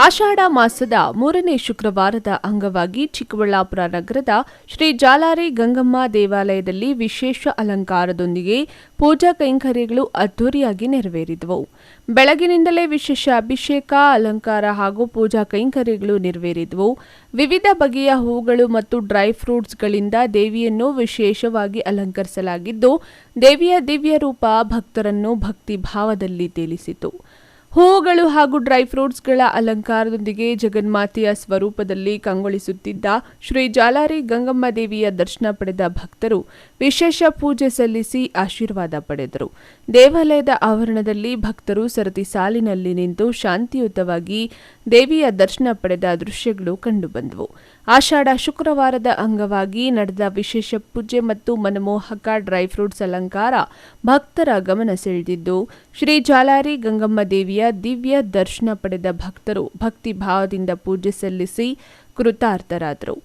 ಆಷಾಢ ಮಾಸದ 3ನೇ ಶುಕ್ರವಾರದ ಅಂಗವಾಗಿ ಚಿಕ್ಕಬಳ್ಳಾಪುರ ನಗರದ ಶ್ರೀ ಜಾಲಾರಿ ಗಂಗಮ್ಮ ದೇವಾಲಯದಲ್ಲಿ ವಿಶೇಷ ಅಲಂಕಾರದೊಂದಿಗೆ ಪೂಜಾ ಕೈಂಕರ್ಯಗಳು ಅದ್ದೂರಿಯಾಗಿ ನೆರವೇರಿದವು. ಬೆಳಗಿನಿಂದಲೇ ವಿಶೇಷ ಅಭಿಷೇಕ, ಅಲಂಕಾರ ಹಾಗೂ ಪೂಜಾ ಕೈಂಕರ್ಯಗಳು ನೆರವೇರಿದವು. ವಿವಿಧ ಬಗೆಯ ಹೂಗಳು ಮತ್ತು ಡ್ರೈ ಫ್ರೂಟ್ಸ್ಗಳಿಂದ ದೇವಿಯನ್ನು ವಿಶೇಷವಾಗಿ ಅಲಂಕರಿಸಲಾಗಿದ್ದು, ದೇವಿಯ ದಿವ್ಯ ರೂಪ ಭಕ್ತರನ್ನು ಭಕ್ತಿ ಭಾವದಲ್ಲಿ ತೇಲಿಸಿತು. ಹೂವುಗಳು ಹಾಗೂ ಡ್ರೈ ಫ್ರೂಟ್ಸ್ಗಳ ಅಲಂಕಾರದೊಂದಿಗೆ ಜಗನ್ಮಾತೆಯ ಸ್ವರೂಪದಲ್ಲಿ ಕಂಗೊಳಿಸುತ್ತಿದ್ದ ಶ್ರೀ ಜಾಲಾರಿ ಗಂಗಮ್ಮ ದೇವಿಯ ದರ್ಶನ ಪಡೆದ ಭಕ್ತರು ವಿಶೇಷ ಪೂಜೆ ಸಲ್ಲಿಸಿ ಆಶೀರ್ವಾದ ಪಡೆದರು. ದೇವಾಲಯದ ಆವರಣದಲ್ಲಿ ಭಕ್ತರು ಸರತಿ ಸಾಲಿನಲ್ಲಿ ನಿಂತು ಶಾಂತಿಯುತವಾಗಿ ದೇವಿಯ ದರ್ಶನ ಪಡೆದ ದೃಶ್ಯಗಳು ಕಂಡುಬಂದವು. ಆಷಾಢ ಶುಕ್ರವಾರದ ಅಂಗವಾಗಿ ನಡೆದ ವಿಶೇಷ ಪೂಜೆ ಮತ್ತು ಮನಮೋಹಕ ಡ್ರೈ ಫ್ರೂಟ್ಸ್ ಅಲಂಕಾರ ಭಕ್ತರ ಗಮನ ಸೆಳೆದಿದ್ದು, ಶ್ರೀ ಜಾಲಾರಿ ಗಂಗಮ್ಮ ದೇವಿಯ ದಿವ್ಯ ದರ್ಶನ ಪಡೆದ ಭಕ್ತರು ಭಕ್ತಿ ಭಾವದಿಂದ ಪೂಜೆ ಸಲ್ಲಿಸಿ ಕೃತಾರ್ಥರಾದರು.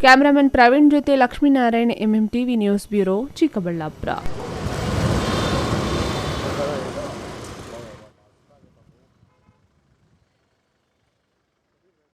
ಕ್ಯಾಮರಾಮನ್ ಪ್ರವೀಣ್ ಜೊತೆ Lakshminarayan, MM TV news bureau, Chikkaballapur.